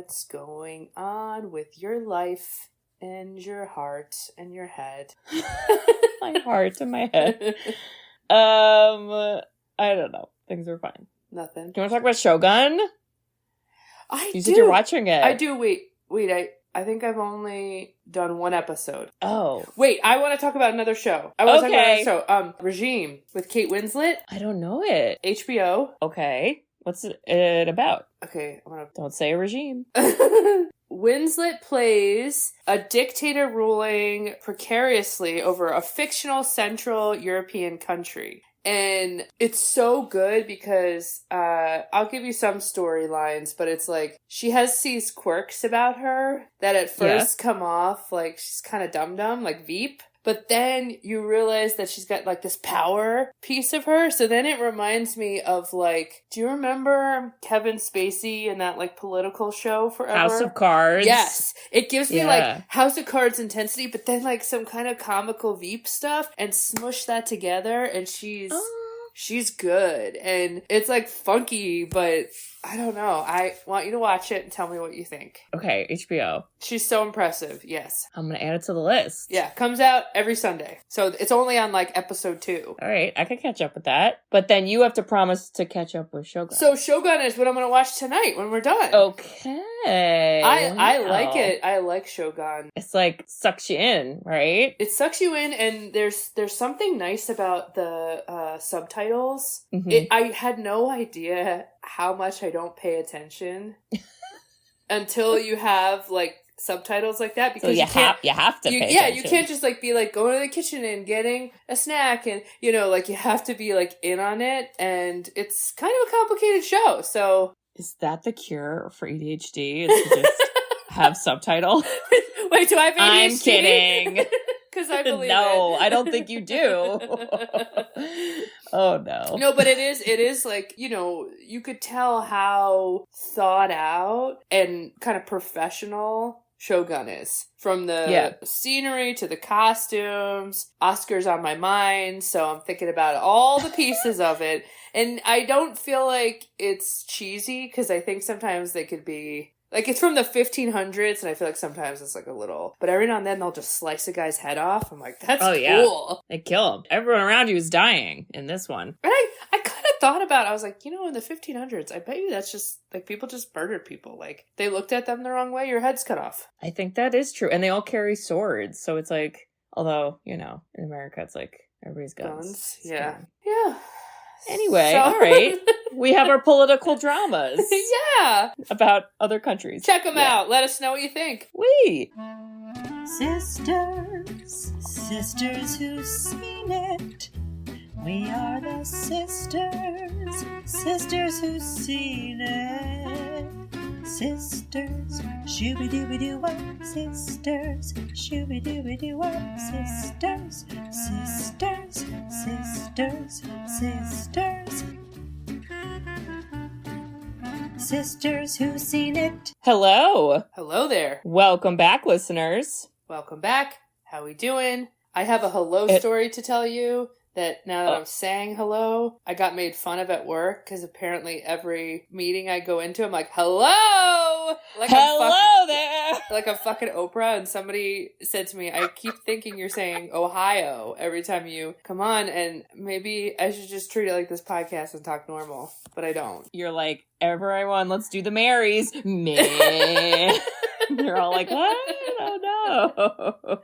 what's going on with your life and your heart and your head. My heart and my head. I don't know. Things are fine. Nothing. Do you want to talk about Shogun? You said you're watching it. I do. Wait. I think I've only done one episode. Oh. Wait, I want to talk about another show. I want to talk about another show. Regime with Kate Winslet. I don't know it. HBO. Okay. What's it about? Okay, Don't say a regime. Winslet plays a dictator ruling precariously over a fictional Central European country. And it's so good because I'll give you some storylines, but it's like she has these quirks about her that at first come off like she's kind of dumb, like Veep. But then you realize that she's got like this power piece of her. So then it reminds me of like, do you remember Kevin Spacey in that like political show Forever? House of Cards. Yes. It gives me like House of Cards intensity, but then like some kind of comical Veep stuff and smush that together. And she's good. And it's like funky, but I don't know. I want you to watch it and tell me what you think. Okay, HBO. She's so impressive, yes. I'm going to add it to the list. Yeah, comes out every Sunday. So it's only on like episode 2. All right, I can catch up with that. But then you have to promise to catch up with Shogun. So Shogun is what I'm going to watch tonight when we're done. Okay. I like it. I like Shogun. It's like sucks you in, right? It sucks you in, and there's something nice about the subtitles. Mm-hmm. I had no idea how much I don't pay attention until you have like subtitles like that, because so you have to pay attention. Yeah, you can't just like be like going to the kitchen and getting a snack, and you know, like you have to be like in on it, and it's kind of a complicated show. So is that the cure for ADHD? Is to just have subtitle? Wait, do I have ADHD? I'm kidding. Because I believe I don't think you do. Oh no. No, but it is like, you know, you could tell how thought out and kind of professional Shogun is. From the scenery to the costumes. Oscar's on my mind, so I'm thinking about all the pieces of it. And I don't feel like it's cheesy, because I think sometimes they could be... Like, it's from the 1500s, and I feel like sometimes it's like a little... But every now and then, they'll just slice a guy's head off. I'm like, that's cool. They kill him. Everyone around you is dying in this one. And I kind of thought about it. I was like, you know, in the 1500s, I bet you that's just... Like, people just murdered people. Like, they looked at them the wrong way, your head's cut off. I think that is true. And they all carry swords, so it's like... Although, you know, in America, it's like, everybody's guns. Yeah. Yeah. Anyway, all right. We have our political dramas. Yeah. About other countries. Check them out. Let us know what you think. Sisters who've seen it. We are the sisters who've seen it. Sisters, shooby-dooby-doo-wop, sisters, shooby-dooby-doo-wop, sisters, sisters, sisters, sisters. Sisters who've seen it. Hello. Hello there. Welcome back, listeners. Welcome back. How we doing? I have a hello story to tell you. That now that I'm saying hello, I got made fun of at work because apparently every meeting I go into, I'm like, hello! Like hello there! Like I'm fucking Oprah, and somebody said to me, I keep thinking you're saying Ohio every time you come on, and maybe I should just treat it like this podcast and talk normal, but I don't. You're like, everyone, let's do the Marys. Meh. You're all like, what? Oh no.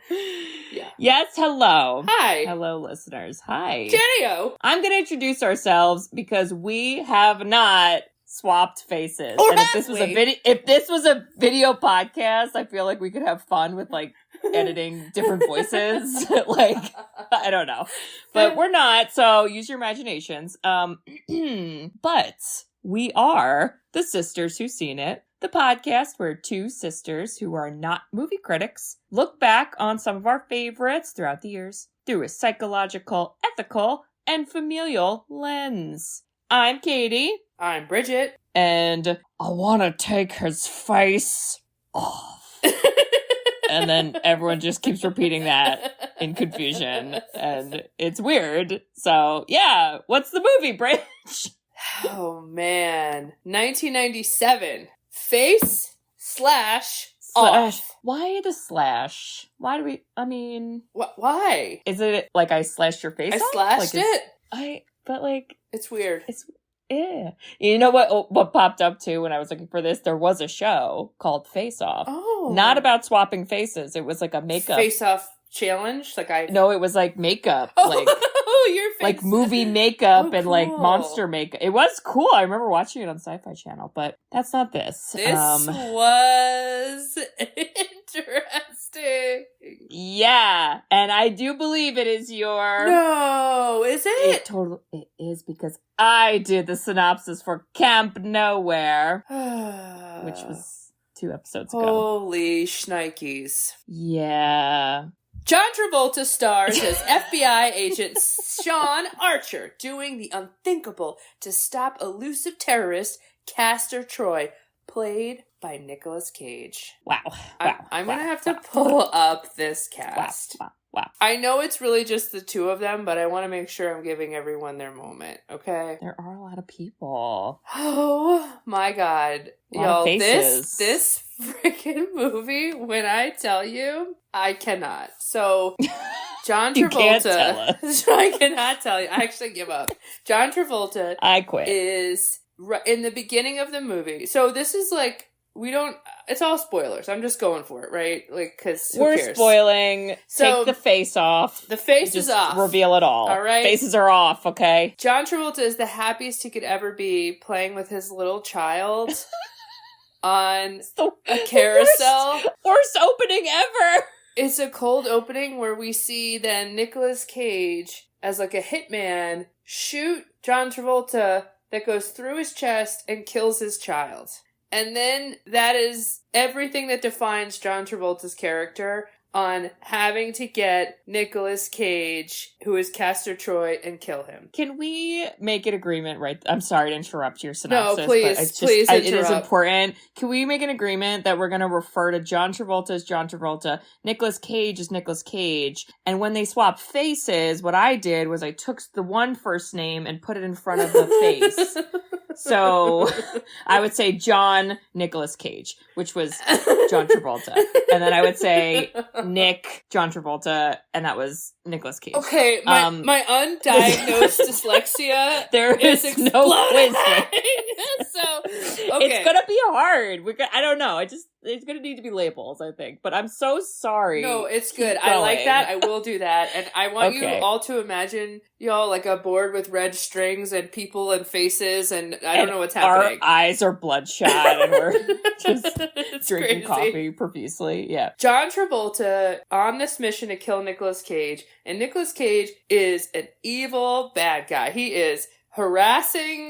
Yeah. Yes, hello. Hi. Hello, listeners. Hi. Cheerio. I'm going to introduce ourselves because we have not swapped faces. Or and have if this was a video podcast, I feel like we could have fun with like editing different voices. Like, I don't know. But we're not, so use your imaginations. But we are the Sisters Who've Seen It. The podcast where two sisters who are not movie critics look back on some of our favorites throughout the years through a psychological, ethical, and familial lens. I'm Katie. I'm Bridget. And I want to take his face off. And then everyone just keeps repeating that in confusion. And it's weird. So, yeah. What's the movie, Bridge? Oh, man. 1997. Face slash off. Why the slash? Why do we, Why? Is it like I slashed your face off? Slashed like, it. It's weird. Yeah. You know what popped up too when I was looking for this? There was a show called Face Off. Oh. Not about swapping faces. It was like a makeup. Face Off challenge? No, it was like makeup. Your face. Like movie makeup and like cool. monster makeup. It was cool. I remember watching it on Sci-Fi Channel, but that's not this. This was interesting. Yeah, and I do believe it is your... No, is it? It is, because I did the synopsis for Camp Nowhere, which was 2 episodes ago. Holy shnikes. Yeah. John Travolta stars as FBI agent Sean Archer doing the unthinkable to stop elusive terrorist Castor Troy, played by Nicolas Cage. Wow. I'm going to have to pull up this cast. Wow. I know it's really just the 2 of them, but I want to make sure I'm giving everyone their moment, okay? There are a lot of people. Oh my God. Y'all, this freaking movie, when I tell you, I cannot. So, John Travolta. You can't tell us. I cannot tell you. I actually give up. John Travolta. I quit. Is in the beginning of the movie. So, this is like, it's all spoilers. I'm just going for it, right? Like, because we're cares? Spoiling. So, take the face off. The face just is off. Reveal it all. All right. Faces are off, okay? John Travolta is the happiest he could ever be playing with his little child on a carousel. Worst opening ever. It's a cold opening where we see then Nicolas Cage as like a hitman shoot John Travolta that goes through his chest and kills his child. And then that is everything that defines John Travolta's character on having to get Nicolas Cage, who is Castor Troy, and kill him. Can we make an agreement, right? I'm sorry to interrupt your synopsis. No, please, but please interrupt. It is important. Can we make an agreement that we're going to refer to John Travolta as John Travolta, Nicolas Cage as Nicolas Cage, and when they swap faces, what I did was I took the one first name and put it in front of the face. So I would say John Nicolas Cage, which was John Travolta. And then I would say Nick John Travolta, and that was Nicolas Cage. Okay, my undiagnosed dyslexia there is no quizzing. So, okay. It's gonna be hard. I don't know. There's gonna need to be labels, I think. But I'm so sorry. No, it's good. I like that. I will do that. And I want you all to imagine, y'all, like a board with red strings and people and faces, and I don't know what's happening. Our eyes are bloodshot and we're just drinking crazy. coffee profusely. Yeah. John Travolta on this mission to kill Nicolas Cage, and Nicolas Cage is an evil bad guy. He is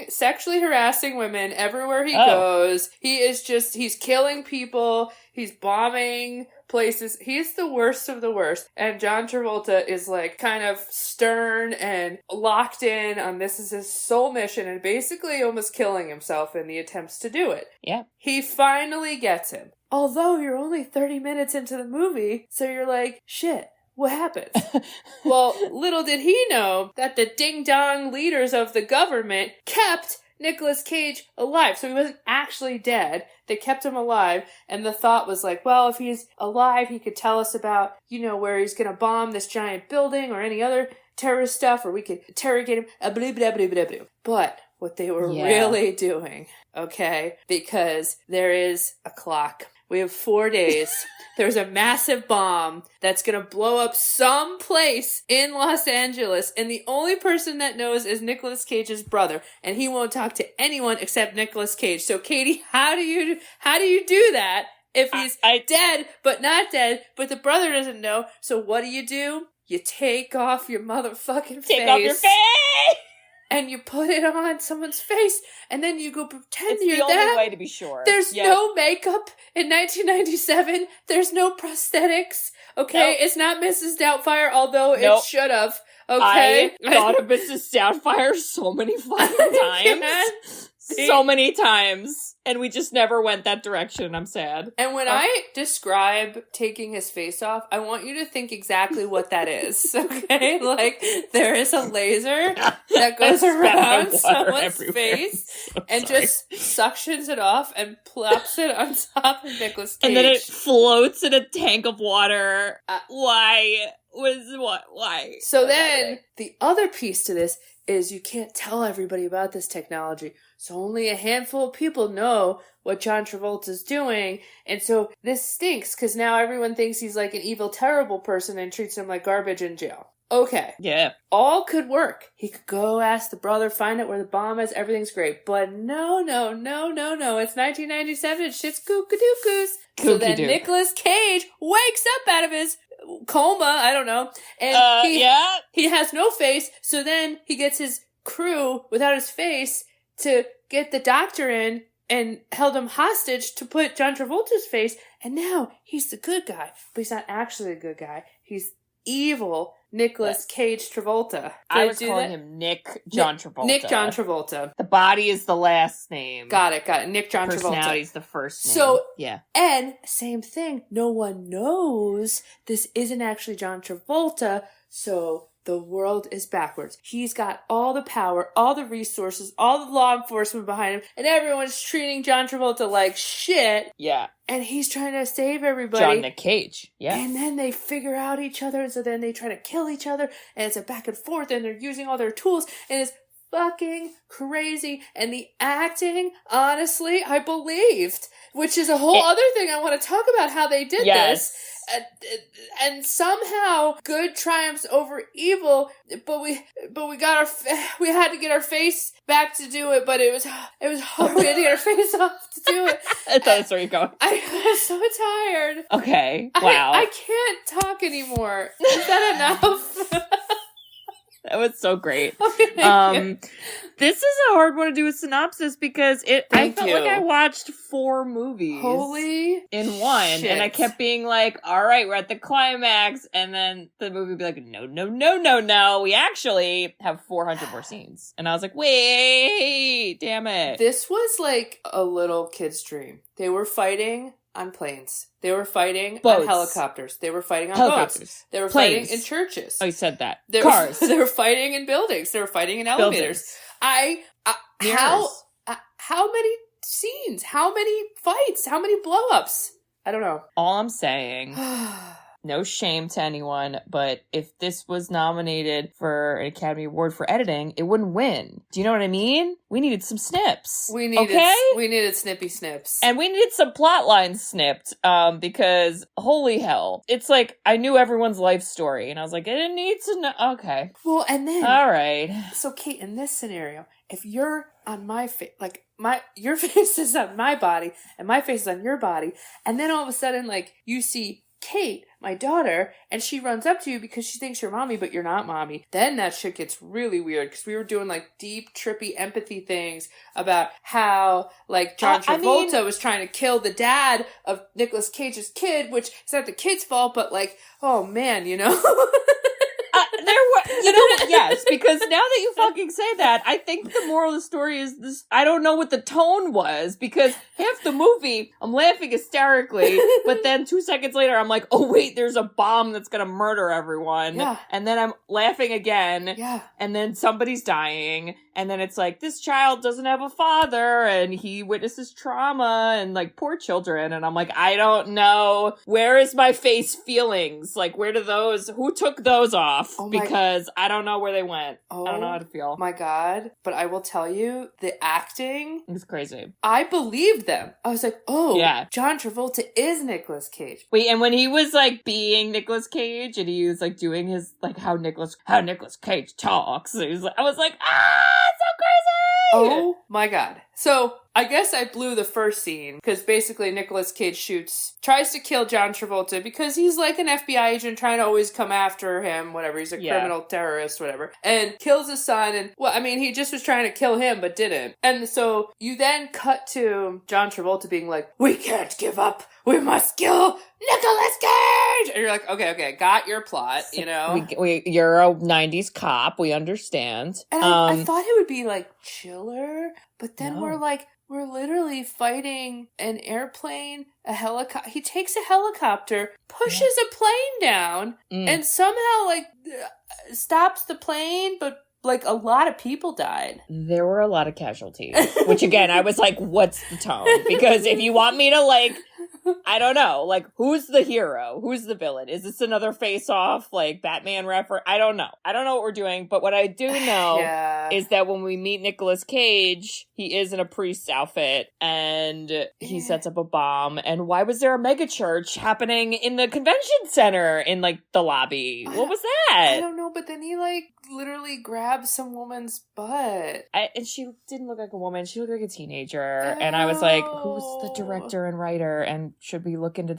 sexually harassing women everywhere he goes. He's killing people. He's bombing places. He's the worst of the worst. And John Travolta is like kind of stern and locked in on this is his sole mission and basically almost killing himself in the attempts to do it. Yeah. He finally gets him. Although you're only 30 minutes into the movie, so you're like, shit. What happens? Well, little did he know that the ding-dong leaders of the government kept Nicolas Cage alive. So he wasn't actually dead. They kept him alive. And the thought was like, well, if he's alive, he could tell us about, where he's going to bomb this giant building or any other terrorist stuff, or we could interrogate him. But what they were really doing, okay, because there is a clock. We have 4 days. There's a massive bomb that's going to blow up some place in Los Angeles. And the only person that knows is Nicolas Cage's brother. And he won't talk to anyone except Nicolas Cage. So, Katie, how do you do that if he's dead, but not dead, but the brother doesn't know? So what do? You take off your motherfucking face. Take off your face! And you put it on someone's face, and then you go pretend you're that. It's the only way to be sure. There's no makeup in 1997. There's no prosthetics. Okay, Nope. It's not Mrs. Doubtfire, although it should have. Okay, I thought of Mrs. Doubtfire so many fucking times. so many times, and we just never went that direction. I'm sad. And when I describe taking his face off, I want you to think exactly what that is, okay? Like, there is a laser that goes around someone's face and just suctions it off and plops it on top of Nicolas Cage. And then it floats in a tank of water. Why? Why? So then, the other piece to this is you can't tell everybody about this technology. So only a handful of people know what John Travolta's doing. And so this stinks because now everyone thinks he's like an evil, terrible person and treats him like garbage in jail. Okay. Yeah. All could work. He could go ask the brother, find out where the bomb is. Everything's great. But no. It's 1997. Shit's kookadookoos. So then Nicolas Cage wakes up out of his coma, I don't know. And he has no face. So then he gets his crew without his face to get the doctor in and held him hostage to put John Travolta's face. And now he's the good guy. But he's not actually a good guy. He's evil Nicolas Cage Travolta. I was calling him Nick John Travolta. Nick John Travolta. The body is the last name. Got it. Nick John Travolta. Personality's the first name. So, yeah. And same thing. No one knows this isn't actually John Travolta. So the world is backwards. He's got all the power, all the resources, all the law enforcement behind him, and everyone's treating John Travolta like shit. Yeah. And he's trying to save everybody. John Nick Cage. Yeah. And then they figure out each other, and so then they try to kill each other, and it's a back and forth, and they're using all their tools, and it's fucking crazy. And the acting, honestly, I believed, which is a whole other thing I want to talk about how they did this. And somehow good triumphs over evil, but we had to get our face back to do it, but it was hard. We had to get our face off to do it. I thought that's where you're going. I was so tired. Okay. Wow. I can't talk anymore. Is that enough? That was so great. Okay, this is a hard one to do a synopsis because I felt like I watched 4 movies in one, shit. and I kept being like, all right, we're at the climax, and then the movie would be like, no, we actually have 400 more scenes. And I was like, wait, damn it. This was like a little kid's dream. They were fighting on planes. They were fighting on helicopters. They were fighting on boats. They were fighting in churches. Oh, you said that. Cars. They were fighting in buildings. They were fighting in elevators. How many scenes? How many fights? How many blow-ups? I don't know. All I'm saying, no shame to anyone, but if this was nominated for an Academy Award for editing, it wouldn't win. Do you know what I mean? We needed some snips. We needed snippy snips. And we needed some plot lines snipped, because holy hell. It's like, I knew everyone's life story, and I was like, I didn't need to know. Okay. Well, and then. All right. So, Kate, in this scenario, if you're on my face, like, your face is on my body, and my face is on your body, and then all of a sudden, like, you see Kate, my daughter, and she runs up to you because she thinks you're mommy, but you're not mommy. Then that shit gets really weird because we were doing like deep, trippy empathy things about how like John Travolta was trying to kill the dad of Nicolas Cage's kid, which is not the kid's fault, but like, oh man, you know? Yes, because now that you fucking say that, I think the moral of the story is this. I don't know what the tone was, because half the movie, I'm laughing hysterically, but then 2 seconds later, I'm like, oh wait, there's a bomb that's gonna murder everyone. Yeah. And then I'm laughing again. Yeah. And then somebody's dying. And then it's like, this child doesn't have a father, and he witnesses trauma, and like, poor children. And I'm like, I don't know. Where is my face feelings? Like, who took those off? Because I don't know where they went. I don't know how to feel. My God. But I will tell you, the acting. It's crazy. I believed them. I was like, oh, yeah. John Travolta is Nicolas Cage. Wait, and when he was like being Nicolas Cage, and he was like doing his, like how Nicolas Cage talks, I was like, it's so crazy! Oh my God. So, I guess I blew the first scene, because basically Nicolas Cage tries to kill John Travolta, because he's like an FBI agent trying to always come after him, whatever, he's a criminal terrorist, whatever, and kills his son, and, well, I mean, he just was trying to kill him, but didn't. And so, you then cut to John Travolta being like, we can't give up, we must kill Nicolas Cage! And you're like, okay, got your plot, you know? You're a 90s cop, we understand. And I thought it would be, like, chiller, But then No. we're literally fighting an airplane, a helicopter. He takes a helicopter, pushes a plane down, and somehow, stops the plane, but, a lot of people died. There were a lot of casualties. Which, again, I was like, what's the tone? Because if you want me to, I don't know. Who's the hero? Who's the villain? Is this another face-off, Batman reference? I don't know. I don't know what we're doing, but what I do know is that when we meet Nicolas Cage, he is in a priest's outfit, and he sets up a bomb. And why was there a mega church happening in the convention center in, the lobby? What was that? I don't know, but then he, literally grabs some woman's butt. And she didn't look like a woman. She looked like a teenager. And I was like, who's the director and writer? And should we look into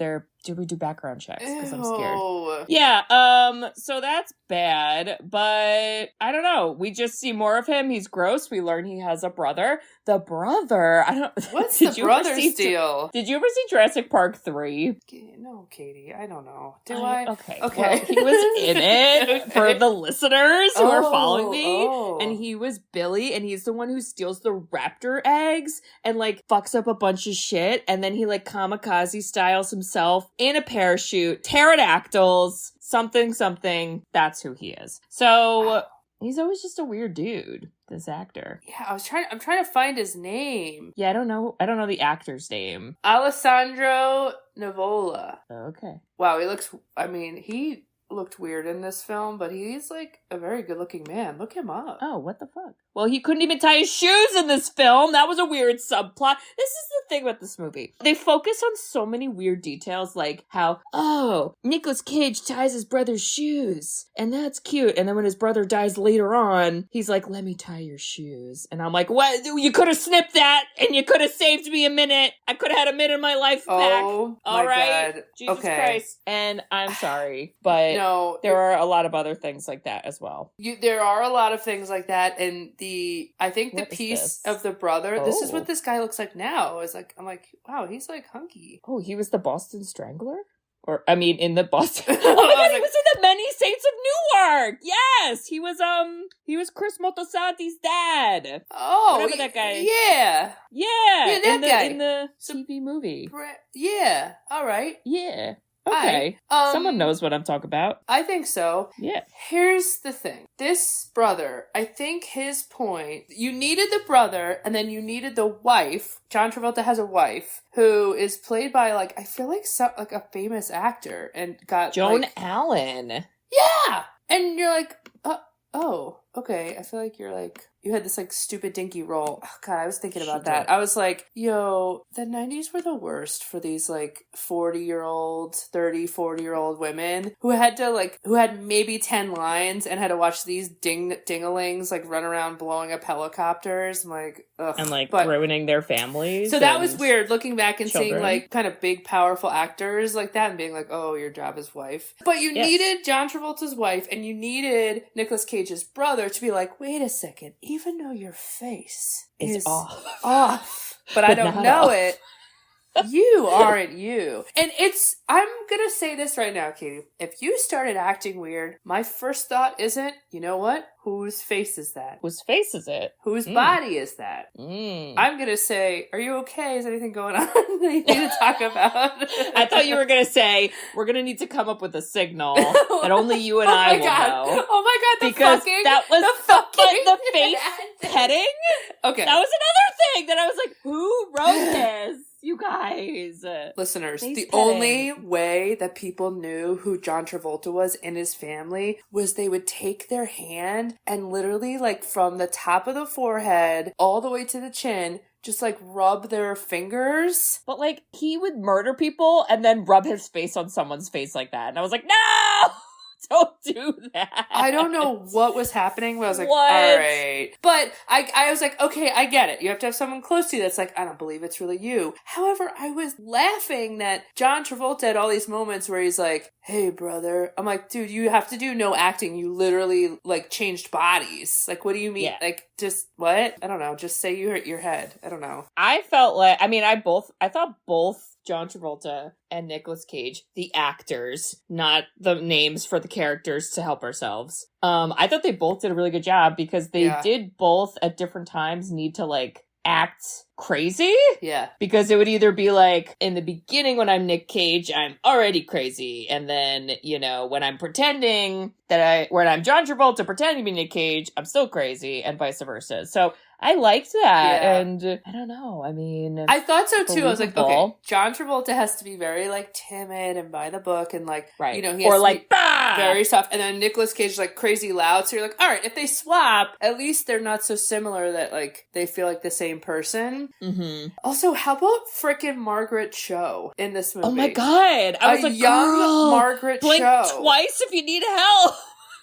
did we do background checks? Because I'm scared. Yeah, so that's bad. But I don't know. We just see more of him. He's gross. We learn he has a brother. The brother, I don't... What's the brother's deal? Did you ever see Jurassic Park 3? No, Katie, I don't know. Do I? Okay. Well, he was in it for the listeners who are following me. And he was Billy, and he's the one who steals the raptor eggs and, fucks up a bunch of shit. And then he, kamikaze styles himself in a parachute, pterodactyls, something. That's who he is. So he's always just a weird dude, this actor. Yeah, I'm trying to find his name. Yeah, I don't know the actor's name. Alessandro Nivola. Okay. Wow, he looked weird in this film, but he's a very good looking man. Look him up. Oh, what the fuck? Well, he couldn't even tie his shoes in this film. That was a weird subplot. This is the thing about this movie. They focus on so many weird details, like how, Nicolas Cage ties his brother's shoes, and that's cute. And then when his brother dies later on, he's like, let me tie your shoes. And I'm like, what? You could have snipped that, and you could have saved me a minute. I could have had a minute of my life back. Oh, all right. God. Jesus okay. Christ. And I'm sorry, but no, there are a lot of other things like that as well. There are a lot of things like that, and I think what the piece of the brother, this is what this guy looks like now. I'm like, wow, he's hunky. Oh, he was the Boston Strangler? In the Boston. Oh my God, he was in the Many Saints of Newark. Yes, he was Chris Moltisanti's dad. Oh, whatever that guy. Yeah, that guy in the TV movie. Yeah, all right. Yeah. Okay. Someone knows what I'm talking about. I think so. Yeah. Here's the thing. This brother, I think his point, you needed the brother and then you needed the wife. John Travolta has a wife who is played by I feel like a famous actor and got Joan Allen. Yeah. And you're like, oh, okay. I feel like you're you had this stupid dinky role. Oh God, I was thinking about that. I was like, yo, the 90s were the worst for these 40-year-old, 30, 40-year-old women who had to who had maybe 10 lines and had to watch these dingalings run around blowing up helicopters. I'm like, ugh. And ruining their families. So that was weird looking back and children. seeing kind of big, powerful actors like that and being like, oh, your job is wife. But you needed John Travolta's wife and you needed Nicolas Cage's brother to be like, wait a second, even though your face is off, but I don't know it, you aren't you. And I'm gonna say this right now, Katie. If you started acting weird, my first thought isn't, you know what? Whose face is that? Whose face is it? Whose body is that? I'm gonna say, are you okay? Is anything going on that you need to talk about? I thought you were gonna say, we're gonna need to come up with a signal that only you and I will know. Oh my God, because that was the face petting? Okay. That was another thing that I was like, who wrote this? You guys. Listeners, the only way that people knew who John Travolta was and his family was they would take their hand and literally from the top of the forehead all the way to the chin, just rub their fingers. But he would murder people and then rub his face on someone's face like that. And I was like, no! Don't do that. I don't know what was happening, but I was like, what? All right. But I was like, okay, I get it. You have to have someone close to you that's I don't believe it's really you. However, I was laughing that John Travolta had all these moments where he's like, hey, brother. I'm like, dude, you have to do no acting. You literally, changed bodies. What do you mean? Yeah. Just what? I don't know. Just say you hurt your head. I don't know. I felt I thought both John Travolta and Nicolas Cage, the actors, not the names for the characters to help ourselves. I thought they both did a really good job because they did both at different times need to act crazy. Yeah. Because it would either be like, in the beginning when I'm Nick Cage, I'm already crazy. And then, you know, when I'm pretending when I'm John Travolta pretending to be Nick Cage, I'm still crazy, and vice versa. So I liked that. Yeah. And I don't know. I mean, I thought so too. I was like, okay, believable. John Travolta has to be very like timid and by the book and like, right. you know, he has or to like, be bah! very soft. And then Nicolas Cage is like crazy loud. So you're like, all right, if they swap, at least they're not so similar that like they feel like the same person. Mm-hmm. Also, how about frickin' Margaret Cho in this movie? Oh my God. I was like, young girl, Margaret blink Cho. twice if you need help.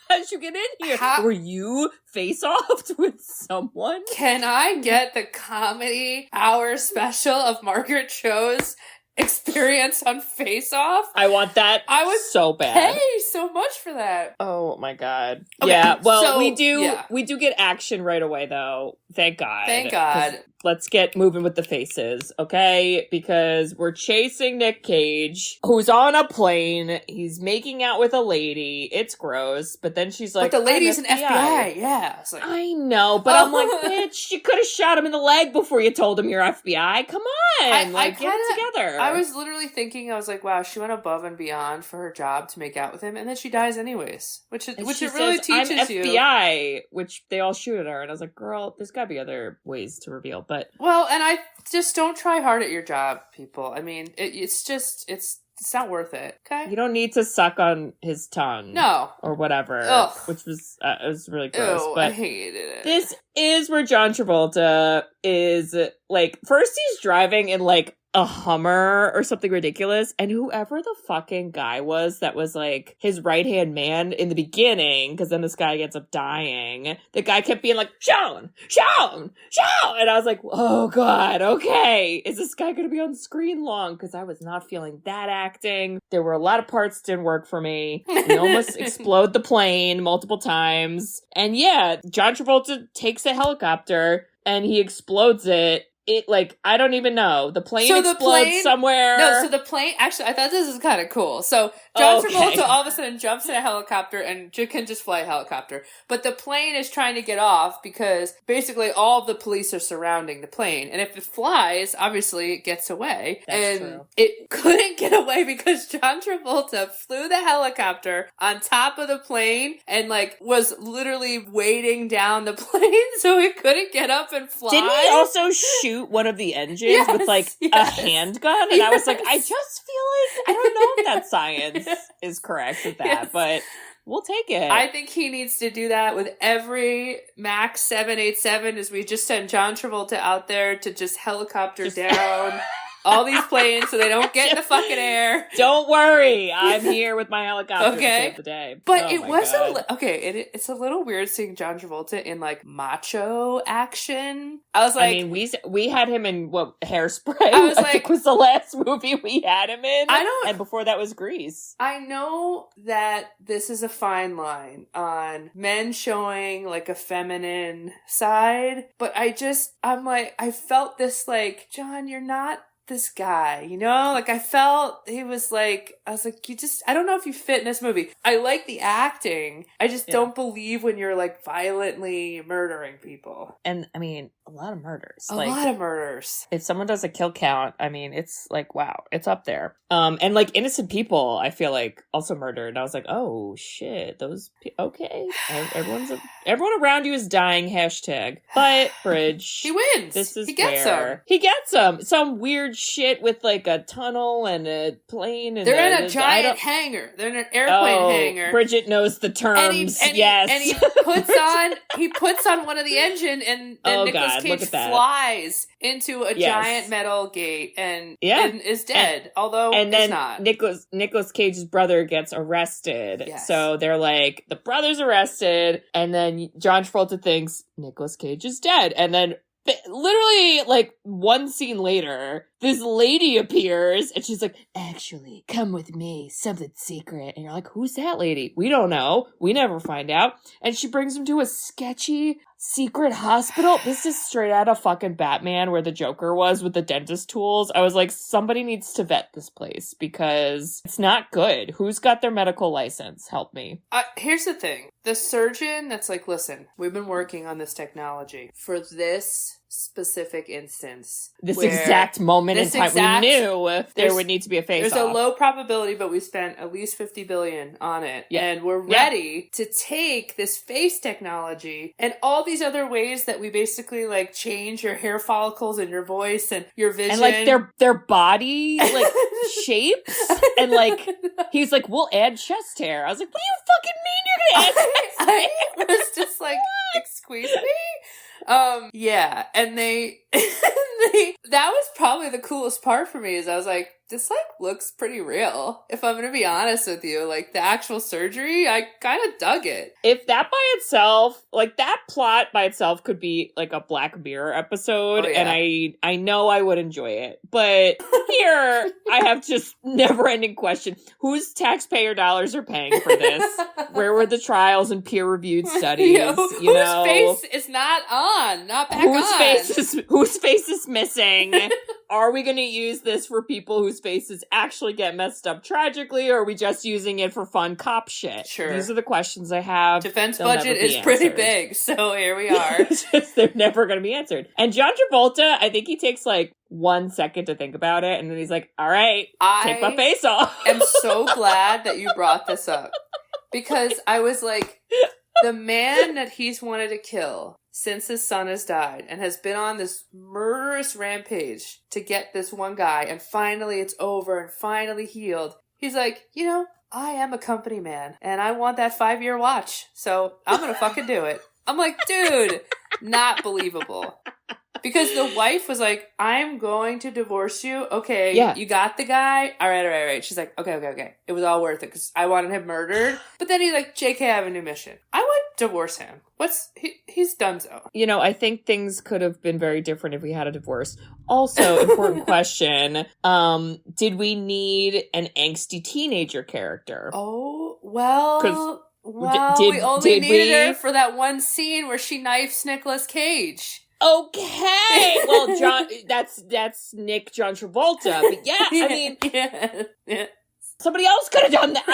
How'd you get in here? How- Were you face-offed with someone? Can I get the comedy hour special of Margaret Cho's experience on Face Off? I want that. I would so bad. Pay so much for that. Oh my God. Okay, yeah. Well, so, we do get action right away though. Thank God. Thank God. Let's get moving with the faces, okay? Because we're chasing Nick Cage, who's on a plane. He's making out with a lady. It's gross. But then she's like, but the lady's an FBI. FBI. Yeah. It's like, I know, but I'm like, bitch, you could have shot him in the leg before you told him you're FBI. Come on. Get it together. I was literally thinking, I was like, wow, she went above and beyond for her job to make out with him. And then she dies anyways. Which it really teaches I'm you. FBI, which they all shoot at her. And I was like, girl, there's got to be other ways to reveal. But well, and I just don't try hard at your job, people. I mean, it's not worth it. Okay, you don't need to suck on his tongue, no, or whatever. Ugh. Which was it was really gross. Ew, but I hated it. This is where John Travolta is like. First, he's driving in like a Hummer or something ridiculous, and whoever the fucking guy was that was like his right-hand man in the beginning, because then this guy ends up dying, the guy kept being like, Sean, and I was like, oh God, okay, is this guy gonna be on screen long? Because I was not feeling that acting. There were a lot of parts that didn't work for me. We almost explode the plane multiple times, and yeah, John Travolta takes a helicopter and he explodes it. It, like, I don't even know. The plane explodes somewhere. No, so the plane, actually, I thought this was kind of cool. So, John Travolta all of a sudden jumps in a helicopter and can just fly a helicopter. But the plane is trying to get off because basically all of the police are surrounding the plane. And if it flies, obviously it gets away. That's and true. It couldn't get away because John Travolta flew the helicopter on top of the plane and, like, was literally weighting down the plane so it couldn't get up and fly. Didn't he also shoot one of the engines with like a handgun? And I was like, I just feel like I don't know if that science is correct with that, but we'll take it. I think he needs to do that with every Max 787 as we just send John Travolta out there to just helicopter down all these planes so they don't get in the fucking air. Don't worry. I'm here with my helicopter to save the day. But it was it's a little weird seeing John Travolta in like macho action. I was like, I mean, we had him in Hairspray. I think was the last movie we had him in. And before that was Grease. I know that this is a fine line on men showing like a feminine side, but I'm like, I felt this like, John, you're not this guy, you know? Like, I felt he was like, I was like, I don't know if you fit in this movie. I like the acting. I just don't believe when you're like violently murdering people. And I mean, a lot of murders. A lot of murders. If someone does a kill count, I mean, it's like, wow, it's up there. And like innocent people, I feel like also murdered. And I was like, oh shit, okay. Everyone around you is dying, hashtag. But Bridge. He wins. He gets some weird shit with like a tunnel and a plane. And they're in a giant hangar. They're in an airplane hangar. Bridget knows the terms. Yes. And he puts on one of the engine and Nicolas Cage flies into a giant metal gate and is dead. Although and then it's not. Nicolas Cage's brother gets arrested. Yes. So they're like, the brother's arrested, and then John Travolta thinks Nicolas Cage is dead. And then literally, like, one scene later, this lady appears, and she's like, actually, come with me, something secret. And you're like, who's that lady? We don't know. We never find out. And she brings him to a sketchy secret hospital. This is straight out of fucking Batman, where the Joker was with the dentist tools. I was like, somebody needs to vet this place, because it's not good. Who's got their medical license? Help me. Here's the thing. The surgeon that's like, listen, we've been working on this technology for this specific instance. This where exact moment in time, we knew there would need to be a face-off. There's a low probability, but we spent at least $50 billion on it. Yeah. And we're ready to take this face technology and all these other ways that we basically, like, change your hair follicles and your voice and your vision. And, like, their body, like, shapes. And, like, he's like, we'll add chest hair. I was like, what do you fucking mean you're gonna add chest hair? I was just like, excuse me? Yeah, and they that was probably the coolest part for me, is I was like, this, like, looks pretty real. If I'm gonna be honest with you, like, the actual surgery, I kind of dug it. If that by itself, like, that plot by itself could be, like, a Black Mirror episode, and I know I would enjoy it. But here, I have just never-ending question. Whose taxpayer dollars are paying for this? Where were the trials and peer-reviewed studies? Whose face is not back on? Whose face is missing? Are we going to use this for people whose faces actually get messed up tragically, or are we just using it for fun cop shit? Sure. These are the questions I have. Defense budget is pretty big, so here we are. They're never going to be answered. And John Travolta, I think he takes, like, 1 second to think about it, and then he's like, all right, take my face off. I'm so glad that you brought this up, because I was like, the man that he's wanted to kill since his son has died and has been on this murderous rampage to get this one guy, and finally it's over and finally healed. He's like, I am a company man and I want that 5-year watch, so I'm gonna fucking do it. I'm like, dude, not believable. Because the wife was like, I'm going to divorce you. Okay, yeah. You got the guy? All right. She's like, okay. It was all worth it because I wanted him murdered. But then he's like, JK, I have a new mission. I would divorce him. He's donezo. I think things could have been very different if we had a divorce. Also, important question. Did we need an angsty teenager character? Oh, well, we only needed her for that one scene where she knifes Nicolas Cage. Okay, well, that's Nick John Travolta, but I mean, yeah. Somebody else could have done that.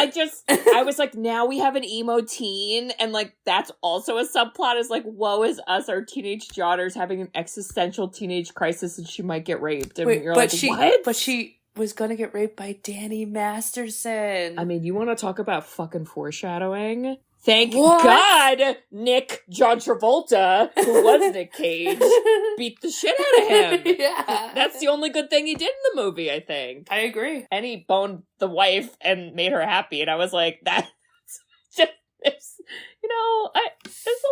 I was like, now we have an emo teen, and, like, that's also a subplot, is like, woe is us, our teenage daughter's having an existential teenage crisis and she might get raped. And you're like, what? But she was gonna get raped by Danny Masterson. I mean, you want to talk about fucking foreshadowing? Thank God Nick John Travolta, who was Nick Cage, beat the shit out of him. Yeah. That's the only good thing he did in the movie, I think. I agree. And he boned the wife and made her happy. And I was like, that's just, there's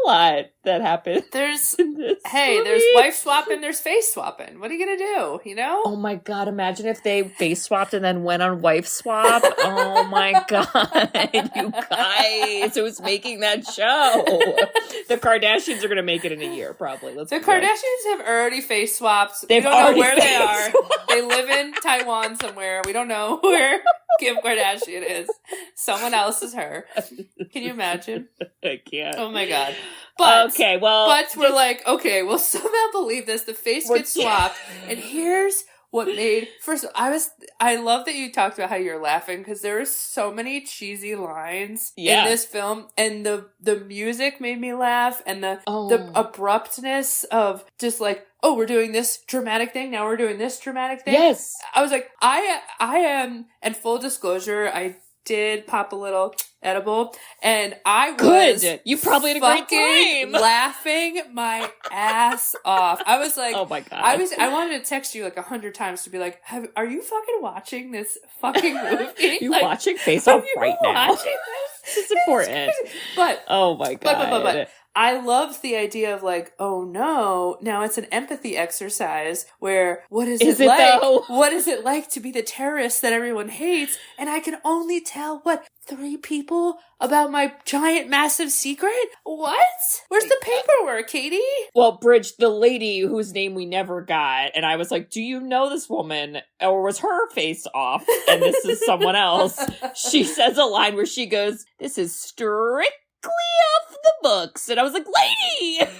a lot that happened. There's movie. wife swapping, there's face swapping. What are you gonna do, Oh my God, imagine if they face swapped and then went on wife swap. Oh my God, you guys, who's making that show? The Kardashians are gonna make it in a year, probably. The Kardashians have already face swapped. We don't know where they are. They live in Taiwan somewhere. We don't know where Kim Kardashian is. Someone else is her. Can you imagine? I can't. Oh my God. But we're like, okay, we'll somehow believe this. The face gets swapped. And here's what made, first, I love that you talked about how you're laughing, because there were so many cheesy lines in this film, and the music made me laugh, and the abruptness of just like, oh, we're doing this dramatic thing, now we're doing this dramatic thing. Yes. I was like, I am, and full disclosure, I did pop a little edible, and I was you probably had a great time laughing my ass off. I was like, oh my God, I wanted to text you like 100 times to be like, are you fucking watching this fucking movie? You watching Face Off right now? Watching this? It's important. But oh my God, but I loved the idea of like, oh no, now it's an empathy exercise where what is it like? Though? What is it like to be the terrorist that everyone hates? And I can only tell 3 people about my giant massive secret? What? Where's the paperwork, Katie? Well, Bridge, the lady whose name we never got, and I was like, do you know this woman? Or was her face off and this is someone else? She says a line where she goes, this is strictly off the books. And I was like, lady,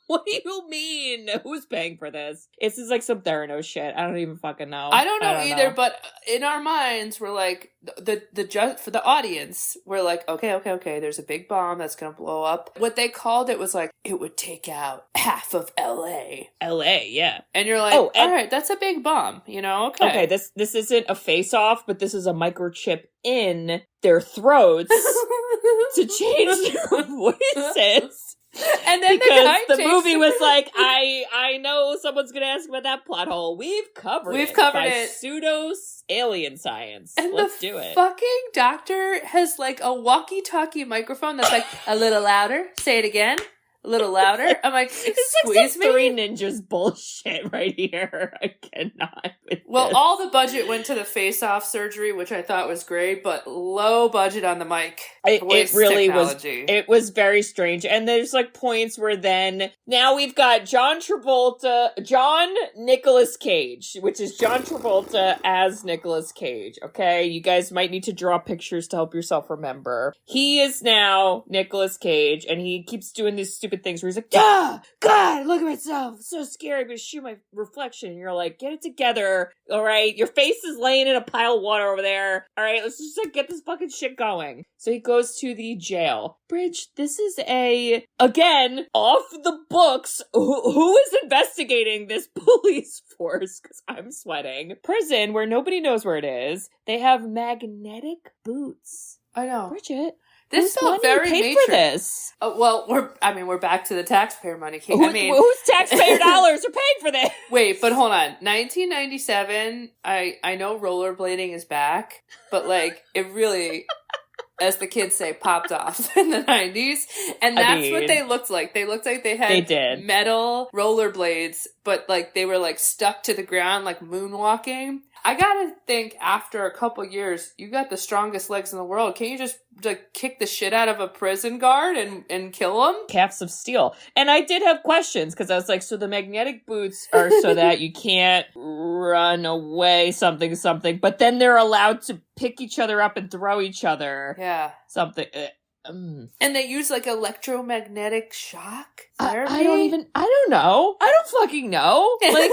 What do you mean? Who's paying for this? This is like some Theranos shit. I don't even fucking know. I don't know either, but in our minds, we're like, for the audience, we're like, okay, there's a big bomb that's gonna blow up. What they called it was like, it would take out half of LA. LA, yeah. And you're like, all right, that's a big bomb, you know? Okay, this isn't a face-off, but this is a microchip in their throats to change their voices. And then because the movie was like, I know someone's gonna ask about that plot hole. We've covered it. Pseudo alien science. And let's do it. Fucking doctor has like a walkie-talkie microphone that's like a little louder. Say it again. A little louder. I'm like, excuse me? Three Ninjas bullshit right here. I cannot. Well, all the budget went to the face-off surgery, which I thought was great, but low budget on the mic. It really was. It was very strange. And there's like points where then now we've got John Nicolas Cage, which is John Travolta as Nicolas Cage. Okay, you guys might need to draw pictures to help yourself remember. He is now Nicolas Cage, and he keeps doing these stupid things where he's like, "Ah, God, look at myself, I'm so scary, I'm gonna shoot my reflection." And you're like, get it together, all right? Your face is laying in a pile of water over there. All right, let's just like get this fucking shit going. So he goes to the jail. Bridge, this is again, off the books, who is investigating this police force? Because I'm sweating. Prison, where nobody knows where it is. They have magnetic boots. I know. Bridget. This felt very paid Matrix. For this? Well, we're back to the taxpayer money. Whose taxpayer dollars are paying for this? Wait, but hold on. 1997, I know rollerblading is back, but like, it really, as the kids say, popped off in the 90s. And that's what they looked like. They looked like they had metal rollerblades, but like they were like stuck to the ground, like moonwalking. I gotta think, after a couple years, you got the strongest legs in the world. Can't you just like kick the shit out of a prison guard and kill him? Calves of steel. And I did have questions, because I was like, so the magnetic boots are so that you can't run away, something, but then they're allowed to pick each other up and throw each other. Yeah. Something. And they use like electromagnetic shock therapy? I don't know. I don't fucking know. Like,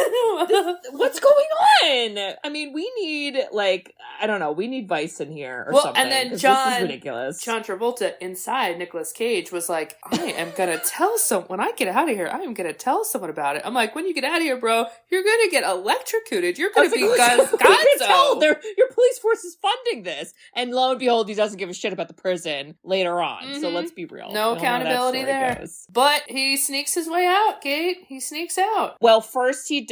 what's going on? I mean, we need, like, I don't know, we need Vice in here or something. And then this is ridiculous. John Travolta inside Nicolas Cage was like, I am going to tell when I get out of here, I am going to tell someone about it. I'm like, when you get out of here, bro, you're going to get electrocuted. You're going to be Gonzo. Your police force is funding this. And lo and behold, he doesn't give a shit about the prison later on. Mm-hmm. So let's be real. No accountability there. But he sneaks his way out, Kate. He sneaks out. Well, first he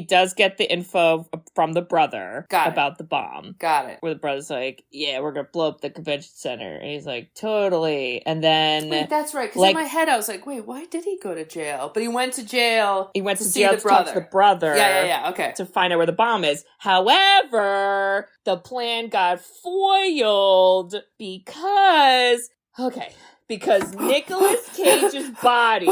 does get the info from the brother about the bomb. Got it. Where the brother's like, yeah, we're going to blow up the convention center. And he's like, totally. And then... Wait, that's right. Because in my head, I was like, wait, why did he go to jail? But he went to jail to see the brother. Talk to the brother. Yeah, okay. To find out where the bomb is. However, the plan got foiled because Nicolas Cage's body,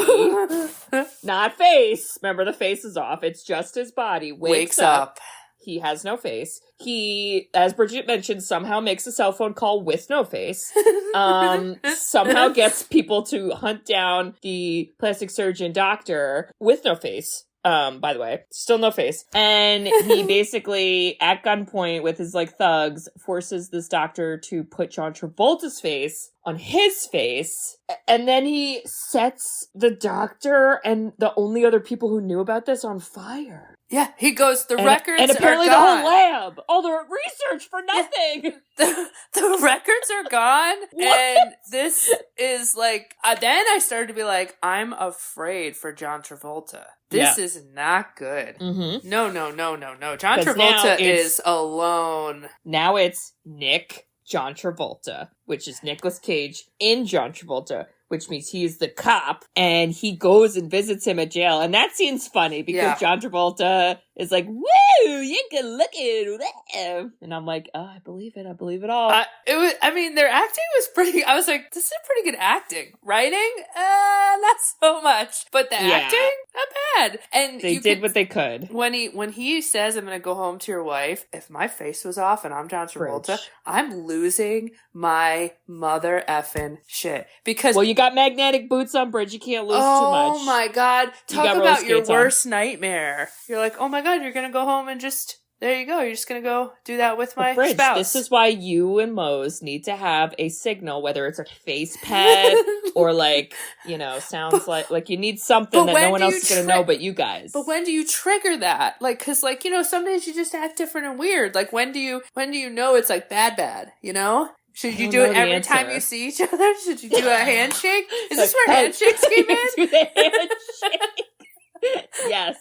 not face, remember the face is off, it's just his body, wakes up. He has no face. He, as Bridget mentioned, somehow makes a cell phone call with no face. Somehow gets people to hunt down the plastic surgeon doctor with no face. By the way, still no face. And he basically, at gunpoint with his like thugs, forces this doctor to put John Travolta's face on his face. And then he sets the doctor and the only other people who knew about this on fire. Yeah, he goes, records are gone. And apparently the whole lab. All the research for nothing. The records are gone. What? And this is like, then I started to be like, I'm afraid for John Travolta. This is not good. Mm-hmm. No. John Travolta is alone. Now it's John Travolta, which is Nicolas Cage in John Travolta, which means he's the cop, and he goes and visits him at jail. And that scene's funny because John Travolta is like, woo, you can look at. And I'm like, oh, I believe it all. Their acting was pretty, I was like, this is pretty good acting. Writing, not so much. But the acting, not bad. And they did what they could. When he says, I'm going to go home to your wife, if my face was off and I'm John Travolta, I'm losing my mother effing shit. Because well, you got magnetic boots on, Bridget. You can't lose too much. Oh my God. Talk about your worst nightmare. You're like, oh my God, you're going to go home and just, there you go. You're just going to go do that with my spouse. This is why you and Mose need to have a signal, whether it's a face pad or sounds like you need something that no one else is going to know but you guys. But when do you trigger that? Like, cause some days you just act different and weird. Like, when do you know it's like bad, you know? Should you do it every time you see each other? Should you do a handshake? Is this where handshakes came in? Do the handshake. Yes.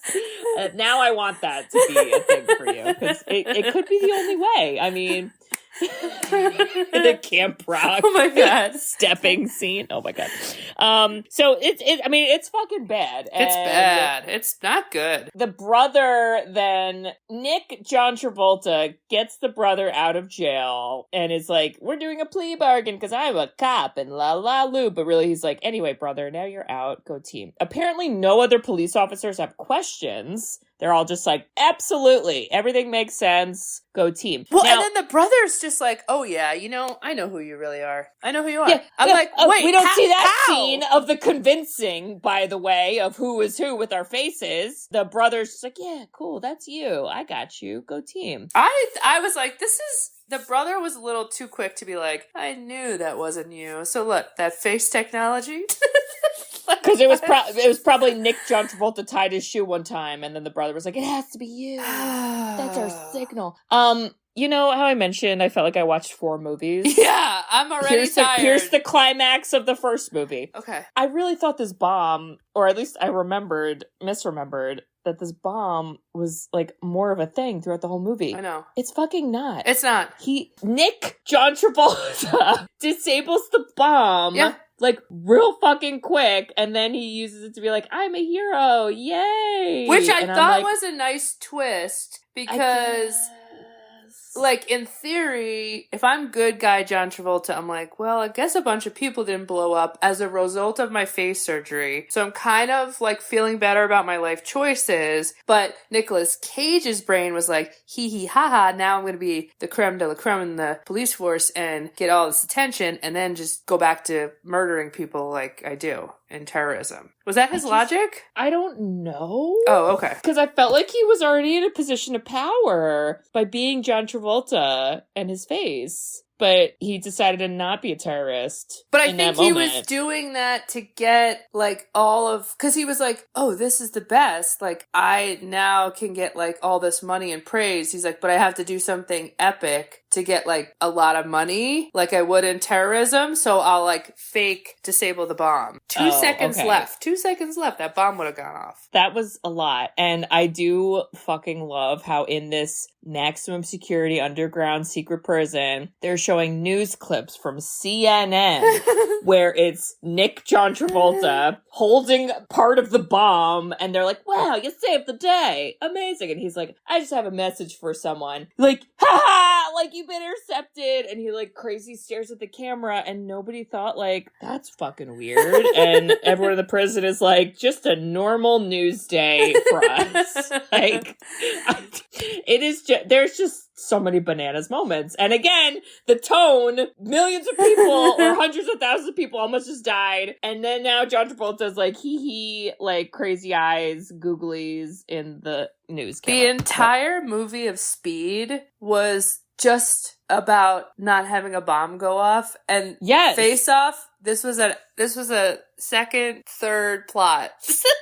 Now I want that to be a thing for you. Because it could be the only way. I mean... the Camp Rock. Oh my God. Stepping scene. Oh my God. So it's fucking bad. It's bad. It's not good. The brother then, Nick John Travolta, gets the brother out of jail and is like, we're doing a plea bargain because I'm a cop and la la loo. But really he's like, anyway, brother, now you're out. Go team. Apparently no other police officers have questions. They're all just like, absolutely. Everything makes sense. Go team. Well, and then the brother's just like, oh yeah, I know who you really are. I know who you are. Yeah, I'm like, wait, we don't see that scene of the convincing, by the way, of who is who with our faces. The brother's just like, yeah, cool, that's you. I got you. Go team. I was like, the brother was a little too quick to be like, I knew that wasn't you. So look, that face technology. Because it was probably Nick John Travolta tied his shoe one time, and then the brother was like, "It has to be you. That's our signal." You know how I mentioned I felt like I watched 4 movies? Yeah, I'm already tired. Here's the climax of the first movie. Okay. I really thought this bomb, or at least I misremembered, that this bomb was like more of a thing throughout the whole movie. I know. It's fucking not. It's not. Nick John Travolta disables the bomb. Yeah. Like, real fucking quick, and then he uses it to be like, I'm a hero, yay! Which I thought was a nice twist, because, like, in theory, if I'm good guy John Travolta, I'm like, well, I guess a bunch of people didn't blow up as a result of my face surgery, so I'm kind of, like, feeling better about my life choices, but Nicolas Cage's brain was like, hee hee ha ha, now I'm gonna be the creme de la creme in the police force and get all this attention, and then just go back to murdering people like I do in terrorism. Was that his logic? I don't know. Oh, okay. Because I felt like he was already in a position of power by being John Travolta and his face. But he decided to not be a terrorist. But I think he was doing that to get, like, because he was like, oh, this is the best. Like, I now can get, like, all this money and praise. He's like, but I have to do something epic to get, like, a lot of money, like I would in terrorism. So I'll, like, fake disable the bomb. 2 seconds left. 2 seconds left. That bomb would have gone off. That was a lot. And I do fucking love how in this maximum security underground secret prison, they're showing news clips from CNN where it's Nick John Travolta holding part of the bomb, and they're like, wow, you saved the day. Amazing. And he's like, I just have a message for someone. Like, ha! Like, you've been intercepted. And he, like, crazy stares at the camera, and nobody thought, like, that's fucking weird. And everyone in the prison is like, just a normal news day for us. Like, it is just, there's just so many bananas moments. And again, the tone, millions of people or hundreds of thousands of people almost just died. And then now John Travolta's like, hee, like crazy eyes, googlies in the news camera. The entire movie of Speed was just about not having a bomb go off. And Face Off, this was a second, third plot.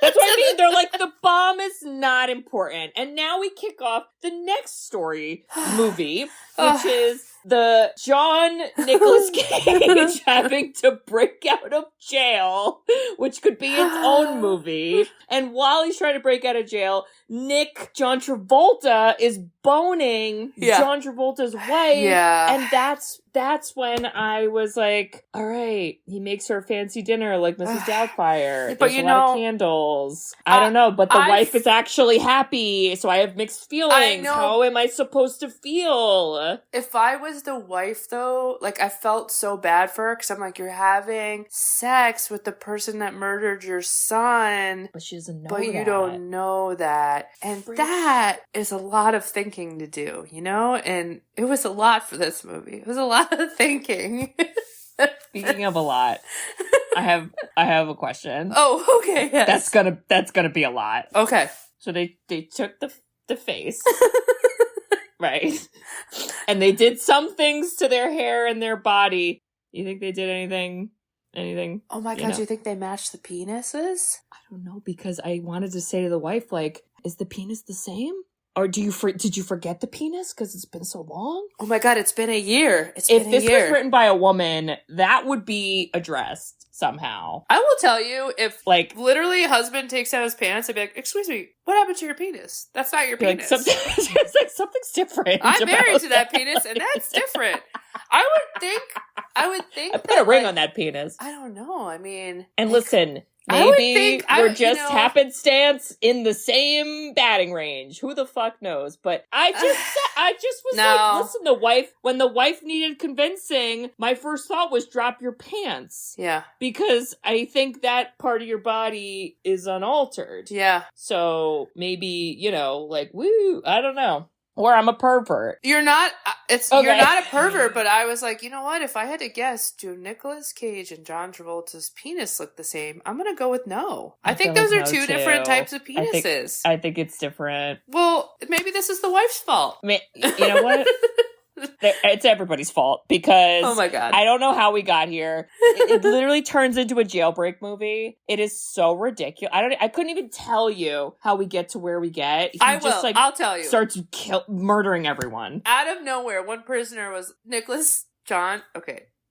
That's what I mean. They're like, the bomb is not important. And now we kick off the next story movie, which is the John Nicolas Cage having to break out of jail, which could be its own movie. And while he's trying to break out of jail, Nick John Travolta is boning John Travolta's wife. Yeah. And that's that's when I was like, all right, he makes her a fancy dinner like Mrs. Doubtfire. But There's a lot of candles. I don't know, but the wife is actually happy, so I have mixed feelings. I know. How am I supposed to feel? If I was the wife, though, like, I felt so bad for her because I'm like, you're having sex with the person that murdered your son. But she doesn't know But that. you don't know that. And that is a lot of thinking to do, you know? And it was a lot for this movie. It was a lot of thinking. Speaking of a lot, I have a question. Oh, okay, yes. That's gonna be a lot. Okay. So they took the face. Right. And they did some things to their hair and their body. You think they did anything? Oh my God, do you think they matched the penises? I don't know, because I wanted to say to the wife, like, is the penis the same? Or did you forget the penis because it's been so long? Oh my God, it's been a year. If this was written by a woman, that would be addressed somehow. I will tell you, if like literally a husband takes out his pants, I'd be like, excuse me, what happened to your penis? That's not your penis. It's like something's different. I'm married to that penis, and that's different. I would think I put a ring on that penis. I don't know. I mean, and listen, maybe we're just happenstance in the same batting range. Who the fuck knows? But I just was like, listen, when the wife needed convincing, my first thought was drop your pants. Yeah. Because I think that part of your body is unaltered. Yeah. So maybe, like, woo, I don't know. Or I'm a pervert. You're not a pervert, but I was like, you know what? If I had to guess, do Nicolas Cage and John Travolta's penis look the same? I'm going to go with no. I think those are two different types of penises. I think it's different. Well, maybe this is the wife's fault. You know what? It's everybody's fault because oh my God. I don't know how we got here. It literally turns into a jailbreak movie. It is so ridiculous. I couldn't even tell you how we get to where we get. I'll tell you. Starts murdering everyone. Out of nowhere, one prisoner was John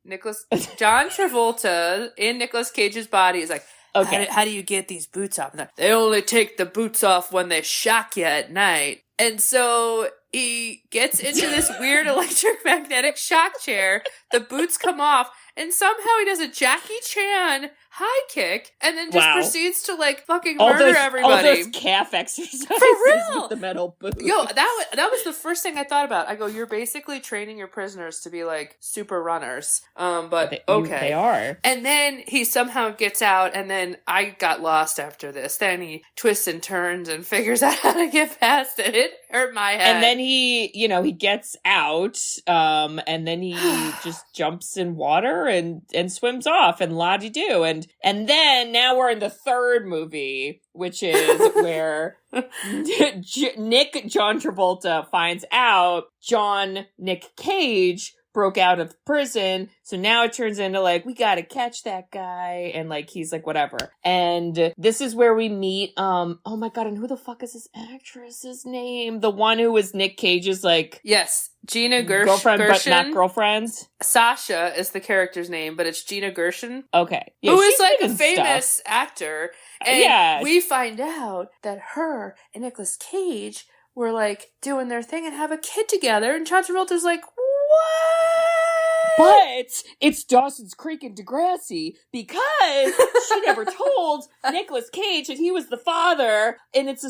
Travolta in Nicolas Cage's body. Is like, okay, how do you get these boots off? They only take the boots off when they shock you at night. And so he gets into this weird electromagnetic shock chair. The boots come off, and somehow he does a Jackie Chan high kick, and then just proceeds to fucking murder everybody. All those calf exercises for real with the metal boots. Yo, that was the first thing I thought about. I go, you're basically training your prisoners to be like super runners. But okay, they are. And then he somehow gets out, and then I got lost after this. Then he twists and turns and figures out how to get past it. It hurt my head. And then he gets out, and then he just jumps in water and swims off, and la-di-do. And then now we're in the third movie, which is where Nick John Travolta finds out Nick Cage broke out of prison. So now it turns into we gotta catch that guy. And he's whatever. And this is where we meet, oh my God, and who the fuck is this actress's name? The one who was Nick Cage's yes, Gina Gershon. Girlfriend, but not girlfriends. Sasha is the character's name, but it's Gina Gershon. Okay. Yeah, who is a famous actor. And we find out that her and Nicolas Cage were doing their thing and have a kid together. And John Travolta's like, what? But it's Dawson's Creek and Degrassi because she never told Nicolas Cage that he was the father. And it's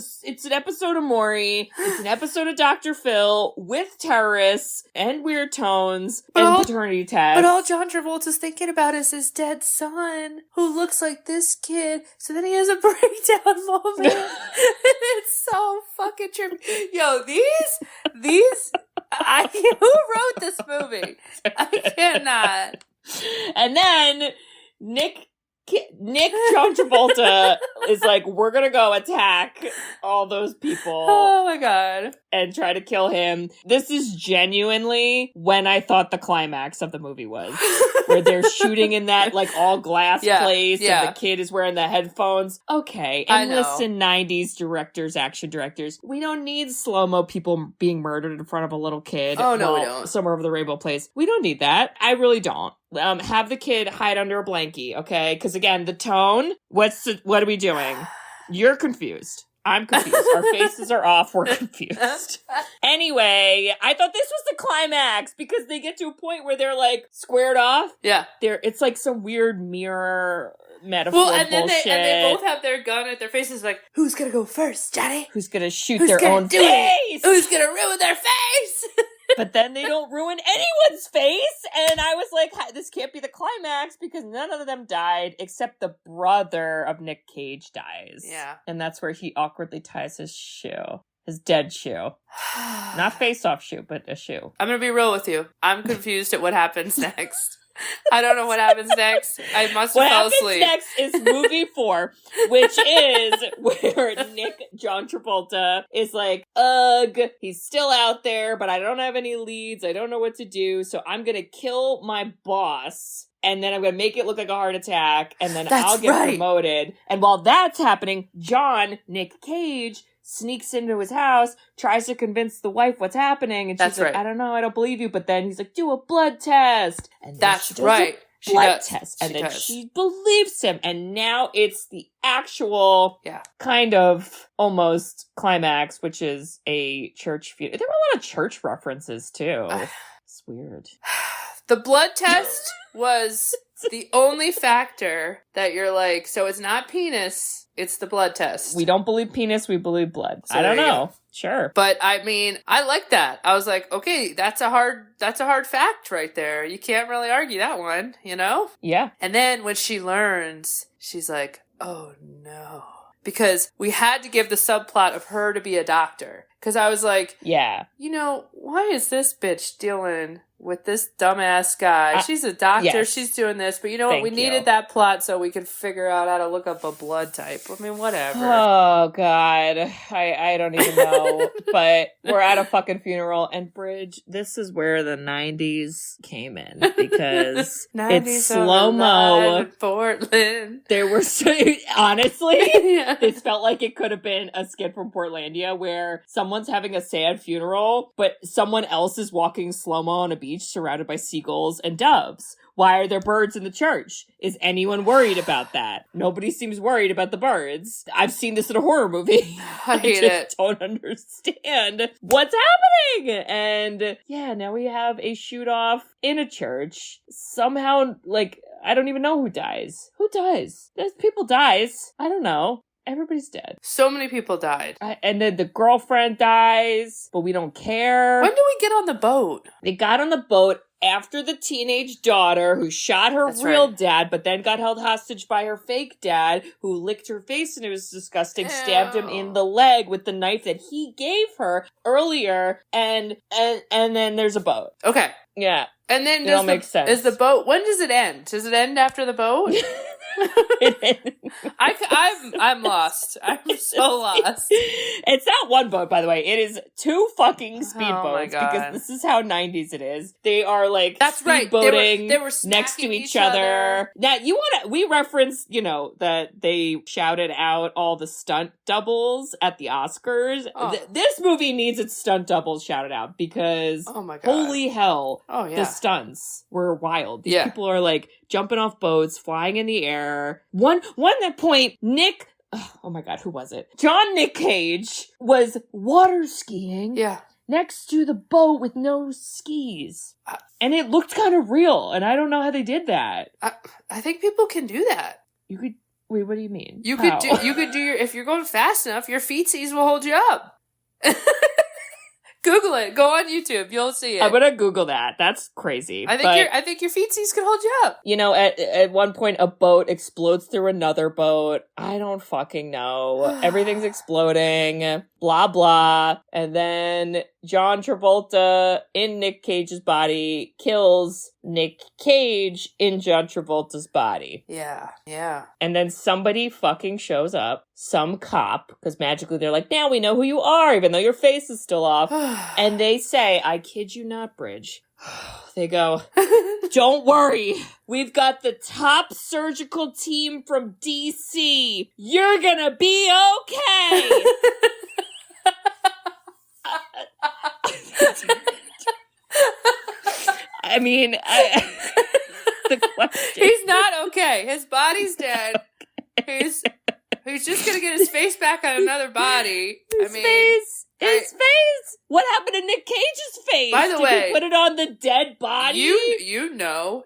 an episode of Maury. It's an episode of Dr. Phil with terrorists and weird tones and paternity tests. But all John Travolta's thinking about is his dead son who looks like this kid. So then he has a breakdown moment. It's so fucking trippy. Yo, these who wrote this movie? I cannot. And then Nick John Travolta is we're gonna go attack all those people. Oh my God. And try to kill him. This is genuinely when I thought the climax of the movie was. Where they're shooting in that all glass place and the kid is wearing the headphones. Okay. And listen, 90s directors, action directors, we don't need slow-mo people being murdered in front of a little kid. Oh no, we don't. Somewhere over the rainbow place. We don't need that. I really don't. Have the kid hide under a blankie, okay? Because again, the tone, what are we doing? You're confused. I'm confused. Our faces are off. We're confused. Anyway, I thought this was the climax because they get to a point where they're like squared off. Yeah. It's like some weird mirror metaphor and then bullshit. they both have their gun at their faces like, who's gonna go first, Johnny? Who's gonna shoot their own face? Who's gonna ruin their face? But then they don't ruin anyone's face. And I was like, this can't be the climax because none of them died except the brother of Nick Cage dies. Yeah. And that's where he awkwardly ties his shoe. His dead shoe. Not face-off shoe, but a shoe. I'm gonna be real with you. I'm confused at what happens next. I don't know what happens next. I must have fell asleep. What happens next is movie 4, which is where Nick John Travolta is like, ugh, he's still out there, but I don't have any leads. I don't know what to do, so I'm gonna kill my boss. And then I'm going to make it look like a heart attack, and then I'll get promoted. And while that's happening, Nick Cage, sneaks into his house, tries to convince the wife what's happening, and she's like, I don't know, I don't believe you. But then he's like, do a blood test. And that's right. Blood test. And then she believes him. And now it's the actual kind of almost climax, which is a church funeral. There were a lot of church references, too. It's weird. The blood test was the only factor that you're like, so it's not penis, it's the blood test. We don't believe penis, we believe blood. So I don't know. Sure. But I mean, I like that. I was like, okay, that's a hard fact right there. You can't really argue that one, you know? Yeah. And then when she learns, she's like, oh no. Because we had to give the subplot of her to be a doctor. Because I was like, yeah, you know, why is this bitch dealing with this dumbass guy? She's a doctor. Yes. She's doing this. But you know what? We needed that plot so we could figure out how to look up a blood type. I mean, whatever. Oh, God. I don't even know. But we're at a fucking funeral. And Bridge, this is where the 90s came in. Because 90s it's slow-mo. Portland. There were, honestly, this felt like it could have been a skit from Portlandia where someone's having a sad funeral, but someone else is walking slow-mo on a beach surrounded by seagulls and doves. Why are there birds in the church? Is anyone worried about that? Nobody seems worried about the birds. I've seen this in a horror movie. I hate it. Don't understand what's happening. And yeah, now we have a shoot-off in a church. Somehow, like, I don't even know who dies. Who dies? There's people dies. I don't know. Everybody's dead. So many people died. And then the girlfriend dies, but we don't care. When do we get on the boat? They got on the boat after the teenage daughter who shot her real dad, but then got held hostage by her fake dad, who licked her face and it was disgusting, stabbed him in the leg with the knife that he gave her earlier, and then there's a boat. Okay. Yeah. And then it all makes sense. Is the boat, when does it end? Does it end after the boat? I'm lost. I'm so lost. It's not one boat, by the way. It is 2 fucking speedboats because this is how 90s it is. They are like speedboating they were next to each other. Now we referenced, that they shouted out all the stunt doubles at the Oscars. Oh. This movie needs its stunt doubles shouted out because holy hell, the stunts were wild. These people are like jumping off boats, flying in the air. One point, Nick, oh my God, who was it? Nick Cage was water skiing. Yeah. Next to the boat with no skis. And it looked kind of real. And I don't know how they did that. I think people can do that. You could, wait, what do you mean? You could do if you're going fast enough, your feetsies will hold you up. Google it. Go on YouTube. You'll see it. I'm gonna Google that. That's crazy. I think your feetsies can hold you up. At one point, a boat explodes through another boat. I don't fucking know. Everything's exploding. Blah, blah. And then John Travolta in Nick Cage's body kills Nick Cage in John Travolta's body. Yeah, yeah. And then somebody fucking shows up, some cop, because magically they're like, now we know who you are, even though your face is still off. And they say, I kid you not, Bridge. They go, don't worry. We've got the top surgical team from DC. You're gonna be okay. I mean, the question. He's not okay. His body's dead. He's just gonna get his face back on another body. His face. What happened to Nick Cage's face? By the way, he put it on the dead body? You know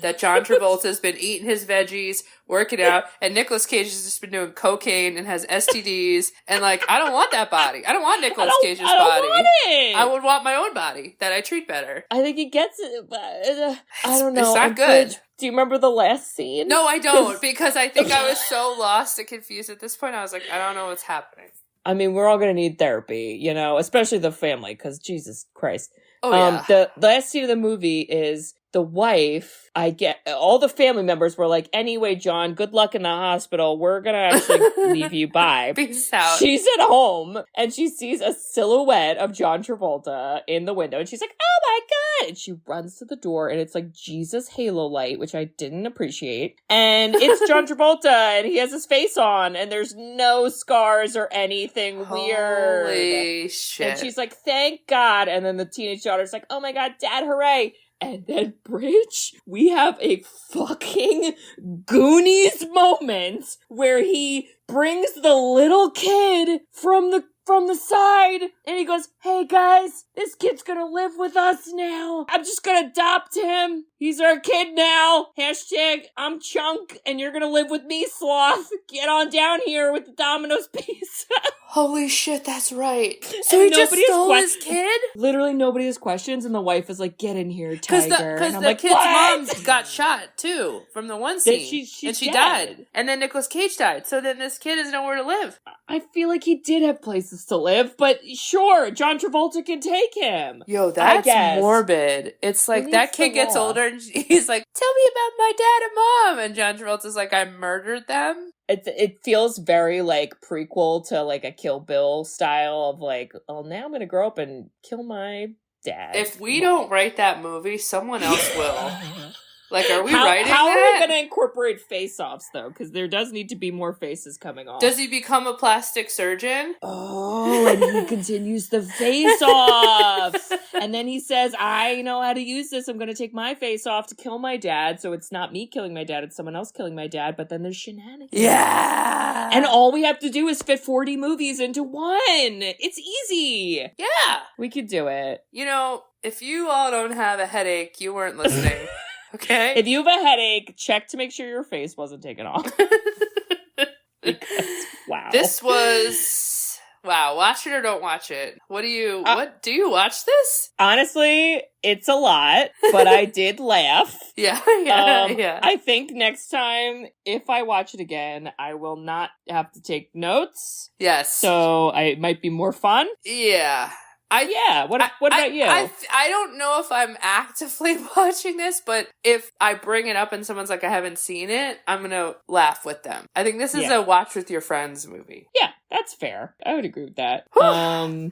that John Travolta's been eating his veggies, working out, and Nicolas Cage has just been doing cocaine and has STDs, and like, I don't want that body. I don't want Nicolas Cage's body. Want it. I would want my own body that I treat better. I think he gets it, but I don't know. It's not good. Do you remember the last scene? No, I don't, because I think I was so lost and confused at this point. I was like, I don't know what's happening. I mean, we're all going to need therapy, you know, especially the family, because Jesus Christ. Oh, yeah. The last scene of the movie is the wife. All the family members were like, anyway, John, good luck in the hospital. We're going to actually leave you by. Peace out. She's at home and she sees a silhouette of John Travolta in the window and she's like, oh my God. And she runs to the door and it's like Jesus halo light, which I didn't appreciate. And it's John Travolta and he has his face on and there's no scars or anything weird. Holy shit. And she's like, thank God. And then the teenage daughter's like, oh my God, Dad, hooray. And then, Bridge, we have a fucking Goonies moment where he brings the little kid from the side and he goes, hey guys, this kid's gonna live with us now. I'm just gonna adopt him. He's our kid now. Hashtag I'm Chunk and you're gonna live with me, Sloth. Get on down here with the Domino's pizza. Holy shit, that's right. So he just stole his kid? Literally nobody has questions and the wife is like, get in here, Tiger. Because the kid's mom got shot too from the one scene. She died. And then Nicolas Cage died. So then this kid has nowhere to live. I feel like he did have places to live, but sure, John Travolta can take him. Yo, that's morbid. It's like that kid gets older and he's like, tell me about my dad and mom. And John Travolta's like, I murdered them. It feels very like prequel to like a Kill Bill style of like, oh, now I'm going to grow up and kill my dad. If we don't write that movie, someone else will. Like, are we writing How that? are we going to incorporate face-offs, though? Because there does need to be more faces coming off. Does he become a plastic surgeon? Oh, and he continues the face-offs. And then he says, I know how to use this. I'm going to take my face off to kill my dad. So it's not me killing my dad. It's someone else killing my dad. But then there's shenanigans. Yeah. And all we have to do is fit 40 movies into one. It's easy. Yeah. We could do it. You know, if you all don't have a headache, you weren't listening. Okay. If you have a headache, check to make sure your face wasn't taken off. Because, wow. This was watch it or don't watch it. What do you watch this? Honestly, it's a lot, but I did laugh. Yeah. I think next time, if I watch it again, I will not have to take notes. Yes. So it might be more fun. Yeah. What about you? I don't know if I'm actively watching this, but if I bring it up and someone's like, I haven't seen it, I'm going to laugh with them. I think this is a watch with your friends movie. Yeah, that's fair. I would agree with that. Wow.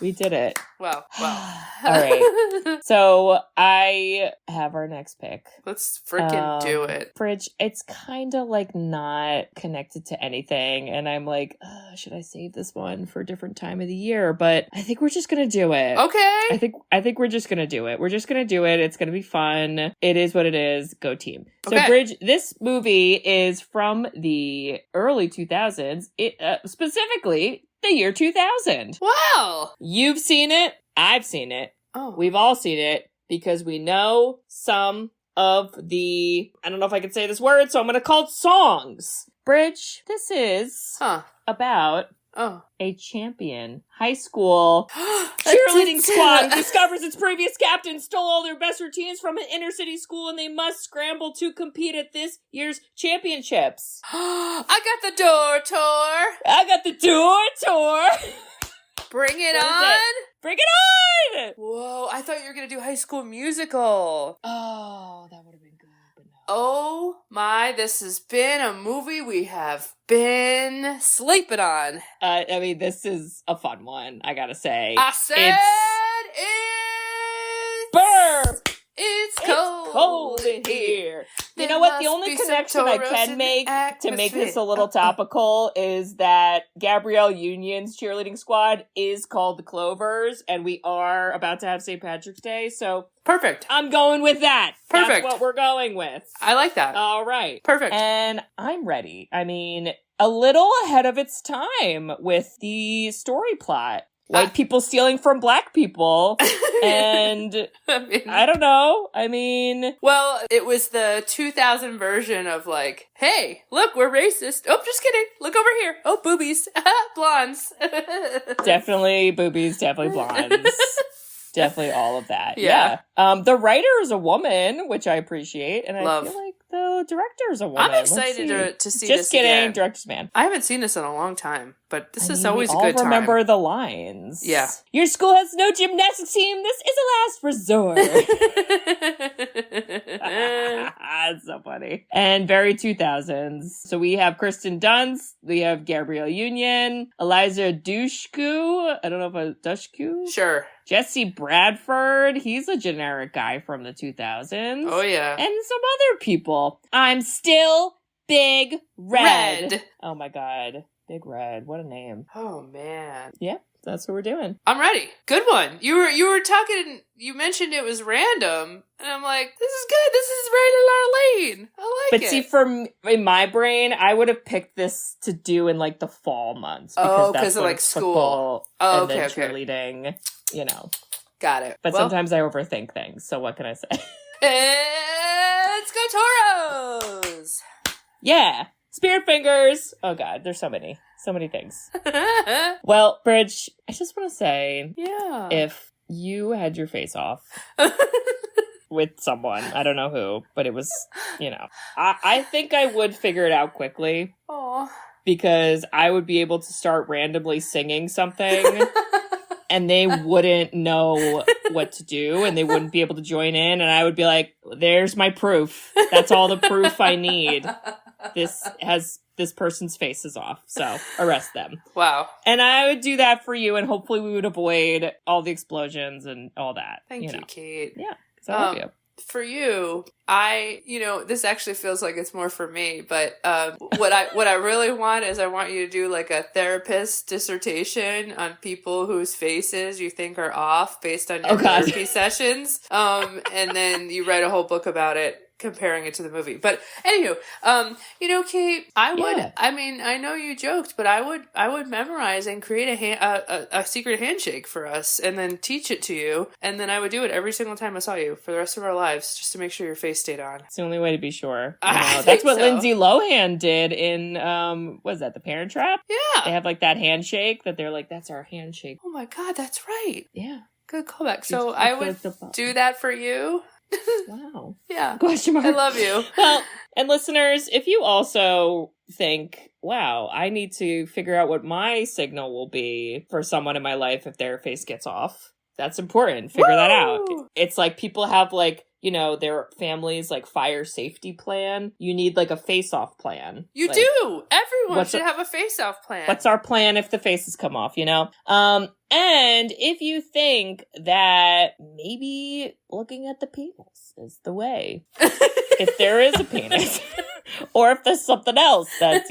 We did it. Well. All right. So I have our next pick. Let's freaking do it. Bridge, it's kind of like not connected to anything. And I'm like, should I save this one for a different time of the year? But I think we're just going to do it. Okay. I think we're just going to do it. We're just going to do it. It's going to be fun. It is what it is. Go team. So Bridge, this movie is from the early 2000s. Specifically the year 2000. Wow. You've seen it. I've seen it. Oh. We've all seen it because we know some of the, I don't know if I can say this word, so I'm going to call it songs. Bridge, this is about a champion high school cheerleading squad discovers its previous captain stole all their best routines from an inner city school and they must scramble to compete at this year's championships. I got the door tour. Bring it on. Bring it on. Whoa, I thought you were going to do High School Musical. Oh, that would have been good. But no. Oh my, this has been a movie we have been sleeping on. I mean, this is a fun one, I gotta say. I said it's burp. It's cold in here. You know what? The only connection I can make to make this a little topical is that Gabrielle Union's cheerleading squad is called the Clovers, and we are about to have St. Patrick's Day, so... Perfect. I'm going with that. Perfect. That's what we're going with. I like that. All right. Perfect. And I'm ready. I mean, a little ahead of its time with the story plot. White people stealing from black people. And I don't know. I mean... Well, it was the 2000 version of like, hey, look, we're racist. Oh, just kidding. Look over here. Oh, boobies. Blondes. Definitely boobies, definitely blondes. Definitely all of that. Yeah. The writer is a woman, which I appreciate. And Love. I feel like the director is a woman. I'm excited to see Just this kidding. again. Director's man. I haven't seen this in a long time, but this is always we a good all time. remember the lines. Yeah. Your school has no gymnastics team. This is a last resort. That's so funny. And very 2000s. So we have Kristen Dunst. We have Gabrielle Union. Eliza Dushku. I don't know if Dushku? Sure. Jesse Bradford. He's a generic guy from the 2000s. Oh, yeah. And some other people. I'm still Big Red. Oh my god. Big Red. What a name. Oh, man. Yeah. That's what we're doing. I'm ready. Good one. You were talking, you mentioned it was random, and I'm like, this is good. This is right in our lane. I like it. But see, in my brain, I would have picked this to do in like the fall months. Because of when like school. And then cheerleading, you know. Got it. But sometimes I overthink things, so what can I say? Let's go Toros! Yeah. Spirit fingers. Oh god, there's so many things. Well, Bridge, I just want to say, yeah, if you had your face off with someone, I don't know who, but it was, you know, I think I would figure it out quickly. Aww. Because I would be able to start randomly singing something and they wouldn't know what to do and they wouldn't be able to join in, and I would be like, there's my proof. That's all the proof I need. This person's face is off, so arrest them. Wow. And I would do that for you, and hopefully we would avoid all the explosions and all that. Thank you, Kate. Yeah, because I love you. For you, this actually feels like it's more for me, but what I really want is I want you to do like a therapist dissertation on people whose faces you think are off based on your therapy sessions. And then you write a whole book about it, comparing it to the movie. But anywho, Kate, I know you joked, but I would memorize and create a secret handshake for us and then teach it to you. And then I would do it every single time I saw you for the rest of our lives, just to make sure your face stayed on. It's the only way to be sure. That's what Lindsay Lohan did in, what is that, The Parent Trap? Yeah. They have like that handshake that they're like, that's our handshake. Oh my God, that's right. Yeah. Good callback. So I would do that for you. Wow. Yeah. Question mark. I love you. Well, and listeners, if you also think, wow, I need to figure out what my signal will be for someone in my life if their face gets off, that's important. Figure that out. It's like people have like, their family's like fire safety plan. You need like a face-off plan. You like, do. Everyone should have a face-off plan. What's our plan if the faces come off, And if you think that maybe looking at the penis is the way, if there is a penis, or if there's something else that's,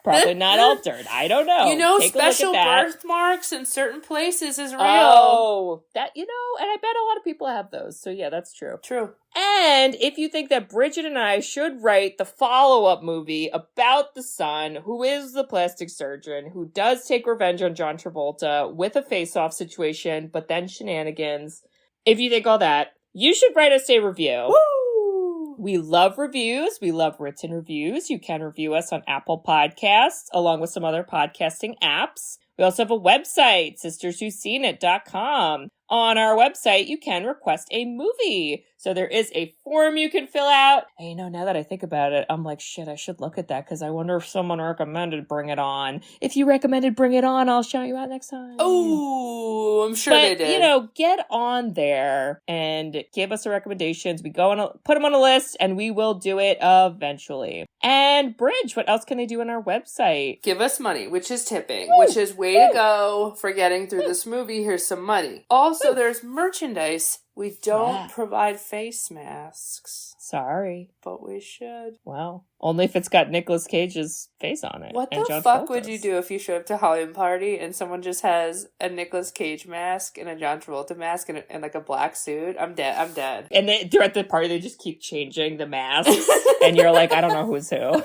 probably not altered. I don't know. Take special birthmarks in certain places is real. Oh, and I bet a lot of people have those. So yeah, that's true. True. And if you think that Bridget and I should write the follow-up movie about the son who is the plastic surgeon, who does take revenge on John Travolta with a face-off situation, but then shenanigans. If you think all that, you should write us a review. Woo! We love reviews. We love written reviews. You can review us on Apple Podcasts, along with some other podcasting apps. We also have a website, sisterswhoseenit.com. On our website, you can request a movie. So there is a form you can fill out. And now that I think about it, I'm like, shit, I should look at that because I wonder if someone recommended Bring It On. If you recommended Bring It On, I'll shout you out next time. Oh, I'm sure they did. Get on there and give us the recommendations. We put them on a list and we will do it eventually. And Bridge, what else can they do on our website? Give us money, which is tipping, which is way to go for getting through this movie. Here's some money. Also, there's merchandise We don't Yeah. provide face masks, Sorry. but we should. Well, only if it's got Nicolas Cage's face on it. What and the John fuck would Travolta's. you do if you showed up to a Halloween party and someone just has a Nicolas Cage mask and a John Travolta mask and like a black suit? I'm dead. I'm dead. And throughout the party, they just keep changing the masks, and you're like, I don't know who's who.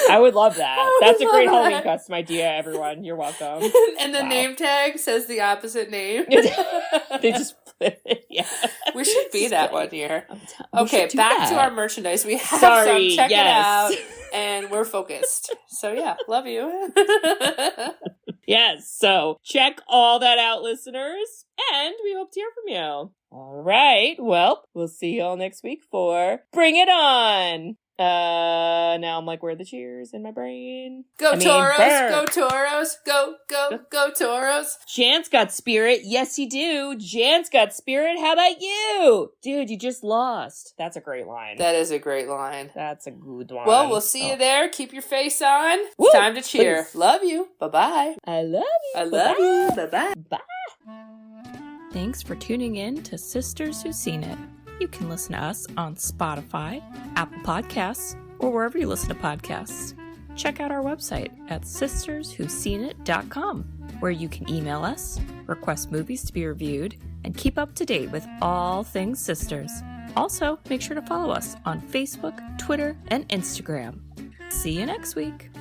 I would love that. That's a great Halloween costume idea, everyone. You're welcome. And the name tag says the opposite name. They just yeah. We should be that one year. We Okay, should do back that. to our merchandise. We have Sorry, some. Check yes. it out. And we're focused. So yeah, love you. Yes, so check all that out, listeners, and we hope to hear from you. All right, well, we'll see you all next week for Bring It On! Now I'm like, where are the cheers in my brain? Toros, burr. go Toros, go Toros. Jan's got spirit. Yes, you do. Jan's got spirit. How about you? Dude, you just lost. That's a great line. That is a great line. That's a good one. Well, we'll see you there. Keep your face on. It's Woo! time to cheer. Peace. Love you. Bye-bye. I love you. I love you. Bye-bye. Bye. Thanks for tuning in to Sisters Who've Seen It. You can listen to us on Spotify, Apple Podcasts, or wherever you listen to podcasts. Check out our website at sisterswho'veseenit.com, where you can email us, request movies to be reviewed, and keep up to date with all things sisters. Also, make sure to follow us on Facebook, Twitter, and Instagram. See you next week.